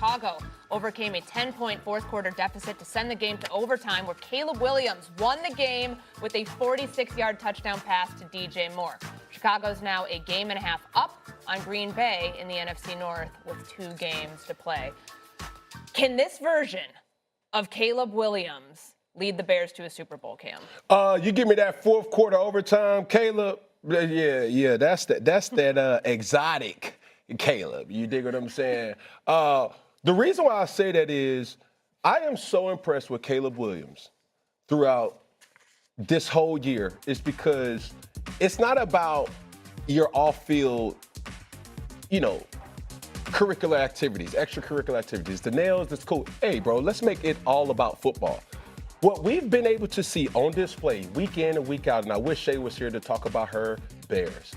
Chicago overcame a 10-point fourth-quarter deficit to send the game to overtime, where Caleb Williams won the game with a 46-yard touchdown pass to DJ Moore. Chicago's now a game and a half up on Green Bay in the NFC North with 2 games to play. Can this version of Caleb Williams lead the Bears to a Super Bowl, Cam? You give me that fourth quarter overtime, Caleb. Yeah, that's that exotic Caleb. You dig what I'm saying? The reason why I say that is I am so impressed with Caleb Williams throughout this whole year is because it's not about your off-field, curricular activities, extracurricular activities, the nails, that's cool. Hey, bro, let's make it all about football. What we've been able to see on display week in and week out, and I wish Shay was here to talk about her Bears,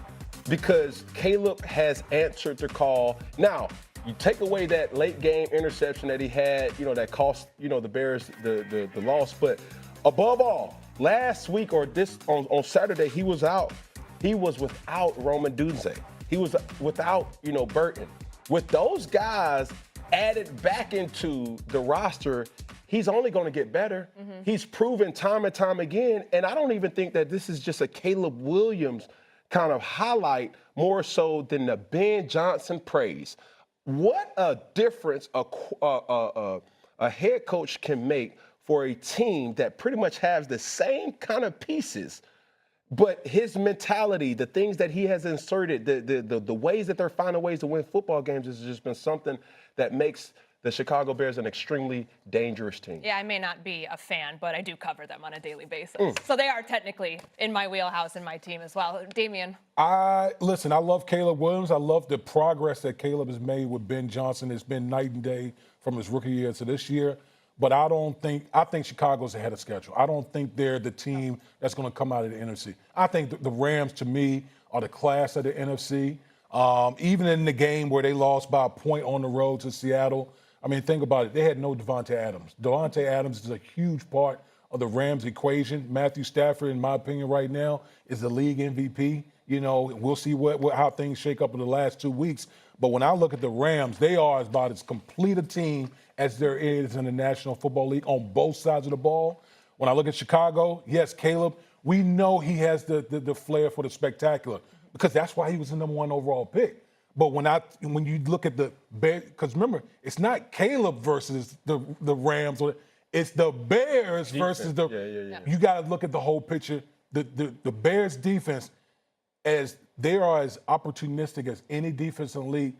because Caleb has answered the call. Now, you take away that late game interception that he had, that cost, the Bears the loss. But above all, last week or on Saturday, he was out. He was without Roman Dunze. He was without, Burton. With those guys added back into the roster, he's only going to get better. Mm-hmm. He's proven time and time again, and I don't even think that this is just a Caleb Williams kind of highlight more so than the Ben Johnson praise. What a difference a head coach can make for a team that pretty much has the same kind of pieces, but his mentality, the things that he has inserted, the ways that they're finding ways to win football games has just been something that makes the Chicago Bears an extremely dangerous team. Yeah, I may not be a fan, but I do cover them on a daily basis. So they are technically in my wheelhouse and my team as well. Damian? Listen, I love Caleb Williams. I love the progress that Caleb has made with Ben Johnson. It's been night and day from his rookie year to this year. But I think Chicago's ahead of schedule. I don't think they're the team that's going to come out of the NFC. I think the Rams, to me, are the class of the NFC. Even in the game where they lost by a point on the road to Seattle, I mean, think about it. They had no Davante Adams. Davante Adams is a huge part of the Rams equation. Matthew Stafford, in my opinion right now, is the league MVP. We'll see how things shake up in the last 2 weeks. But when I look at the Rams, they are about as complete a team as there is in the National Football League on both sides of the ball. When I look at Chicago, yes, Caleb, we know he has the flair for the spectacular because that's why he was the number 1 overall pick. But when you look at the Bears, because remember, it's not Caleb versus the Rams, it's the Bears versus the. Yeah. You got to look at the whole picture. The Bears defense, as they are as opportunistic as any defense in the league,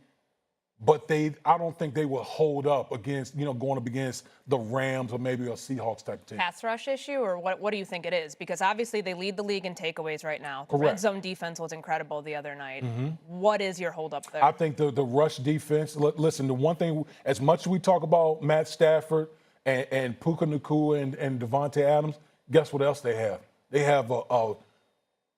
but I don't think they will hold up against, going up against the Rams or maybe a Seahawks type team. Pass rush issue, or what do you think it is? Because obviously they lead the league in takeaways right now. Correct. The red zone defense was incredible the other night. Mm-hmm. What is your holdup there? I think the rush defense, listen, the one thing, as much as we talk about Matt Stafford and Puka Nacua and Davante Adams, guess what else they have? They have a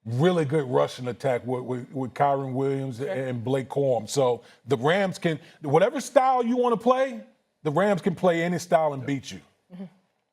really good rushing attack with Kyron Williams and Blake Corum. So the Rams can, whatever style you want to play, the Rams can play any style and beat you. Mm-hmm.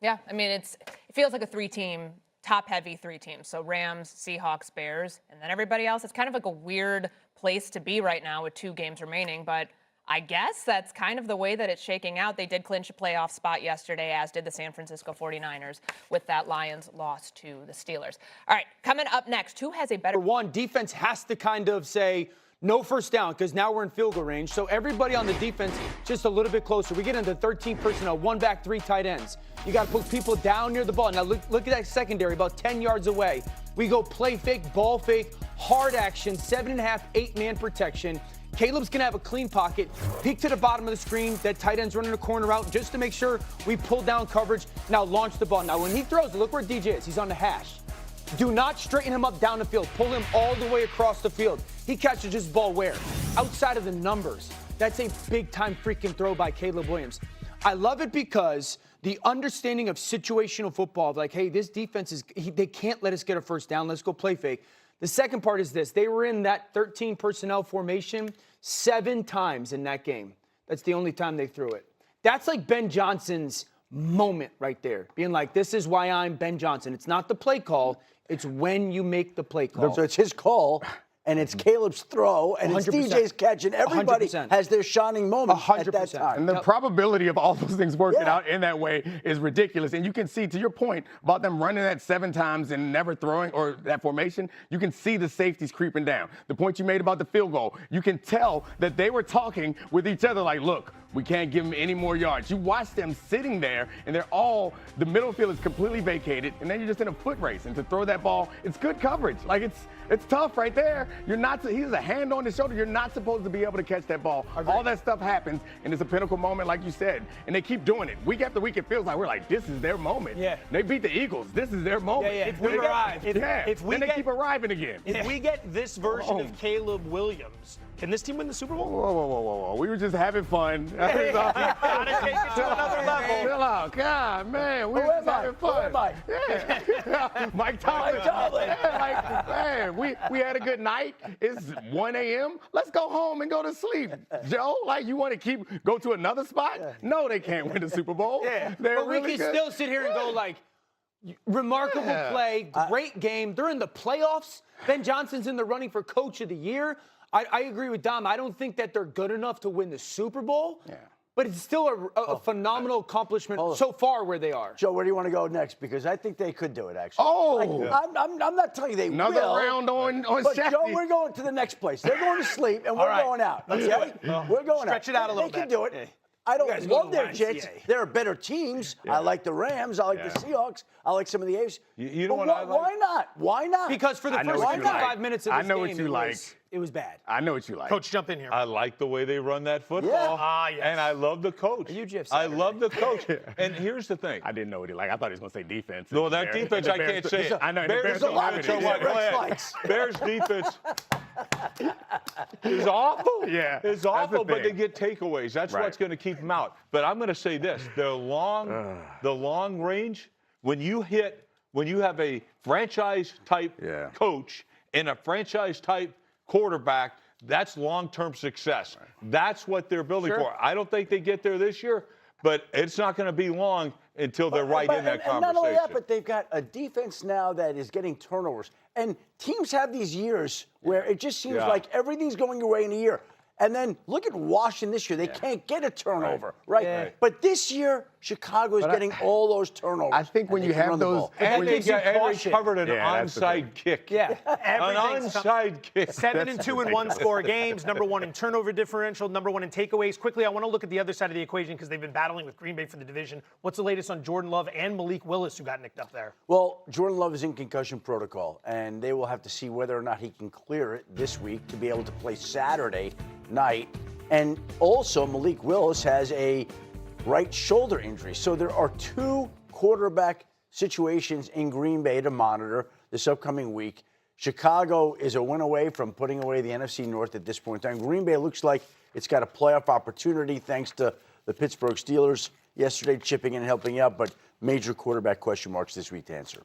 Yeah, I mean, it feels like a 3-team, top-heavy 3 teams. So Rams, Seahawks, Bears, and then everybody else. It's kind of like a weird place to be right now with 2 games remaining, but I guess that's kind of the way that it's shaking out. They did clinch a playoff spot yesterday, as did the San Francisco 49ers with that Lions loss to the Steelers. All right, coming up next, who has a better... One, defense has to kind of say no first down because now we're in field goal range. So everybody on the defense just a little bit closer. We get into 13 personnel, 1 back, 3 tight ends. You got to put people down near the ball. Now look at that secondary, about 10 yards away. We go play fake, ball fake, hard action, 7.5, 8-man protection. Caleb's going to have a clean pocket, peek to the bottom of the screen, that tight end's running a corner out just to make sure we pull down coverage. Now launch the ball. Now when he throws it, look where DJ is. He's on the hash. Do not straighten him up down the field. Pull him all the way across the field. He catches his ball where? Outside of the numbers. That's a big-time freaking throw by Caleb Williams. I love it because the understanding of situational football, like, hey, this defense they can't let us get a first down. Let's go play fake. The second part is this. They were in that 13 personnel formation 7 times in that game. That's the only time they threw it. That's like Ben Johnson's moment right there, being like, this is why I'm Ben Johnson. It's not the play call. It's when you make the play call. So it's his call, and it's Caleb's throw, and it's 100%. DJ's catch, and everybody 100%. has their shining moment at that 100%. time. And the probability of all those things working Yeah. out in that way is ridiculous. And you can see, to your point about them running that 7 times and never throwing, or that formation, you can see the safeties creeping down. The point you made about the field goal, you can tell that they were talking with each other like, look, we can't give them any more yards. You watch them sitting there, and the middle field is completely vacated, and then you're just in a foot race. And to throw that ball, it's good coverage. Like, it's tough right there. He has a hand on his shoulder. You're not supposed to be able to catch that ball. All that stuff happens, and it's a pinnacle moment, like you said. And they keep doing it. Week after week, it feels like we're like, this is their moment. Yeah. They beat the Eagles. This is their moment. Yeah, yeah. If we Then arrive, they keep arriving again. If we get this version of Caleb Williams, can this team win the Super Bowl? Whoa. We were just having fun. Gotta take it to another level. Chill out. God, man, we were just having fun. Who am I? Yeah. Mike Tomlin. Mike Tomlin. Yeah, like, man, we had a good night. It's 1 a.m. Let's go home and go to sleep. Joe, like, you want to go to another spot? No, they can't win the Super Bowl. Yeah. They're But really we can good. still sit here and go like, remarkable play, great game. They're in the playoffs. Ben Johnson's in the running for Coach of the Year. I agree with Dom. I don't think that they're good enough to win the Super Bowl. Yeah. But it's still a phenomenal accomplishment so far where they are. Joe, where do you want to go next? Because I think they could do it, actually. Oh! I'm not telling you they Another will. round on But Shefty. Joe, we're going to the next place. They're going to sleep, and we're right. going out. Let's Okay? do it. We're going Stretch out. it out a little They can bit. do it. Yeah. I guys don't go love to their YMCA. Jets. There are better teams. I like the Rams. I like the Seahawks. I like some of the A's. You know But what I like? Why not? Why not? Because for the I know first what you 55 like. minutes of I this know game, what you like. it was bad. I know what you like. Coach, jump in here. I like the way they run that football. Yeah. Ah, yes. And I love the coach. You Jeff I Saturday. love the coach. And here's the thing. I didn't know what he liked. I thought he was going to say defense. No, that defense, I can't say it. I know. the Bears Bears There's a lot of defense things is- that Rex likes. Bears defense is awful. Yeah, It's that's the awful, but they thing. get takeaways. That's Right. what's going to keep them out. But I'm going to say this: the long range, when you have a franchise type Yeah. coach and a franchise type quarterback, that's long-term success. That's what they're building for. I don't think they get there this year, but it's not going to be long until they're right in that and conversation. not only that, but they've got a defense now that is getting turnovers. And teams have these years where it just seems Yeah. like everything's going your way in a year. And then look at Washington this year. They can't get a turnover, right? Yeah. But this year, Chicago is getting all those turnovers. I think when and you they can have run the those, ball. And they gives you already caution. covered an Yeah, that's the thing. onside kick. Yeah. An Everything's onside kick. 7 and 2 in one-score games. Number 1 in turnover differential. Number 1 in takeaways. Quickly, I want to look at the other side of the equation because they've been battling with Green Bay for the division. What's the latest on Jordan Love and Malik Willis, who got nicked up there? Well, Jordan Love is in concussion protocol, and they will have to see whether or not he can clear it this week to be able to play Saturday night. And also, Malik Willis has a right shoulder injury. So there are 2 quarterback situations in Green Bay to monitor this upcoming week. Chicago is a win away from putting away the NFC North at this point in time. Green Bay looks like it's got a playoff opportunity thanks to the Pittsburgh Steelers yesterday chipping in and helping out, but major quarterback question marks this week to answer.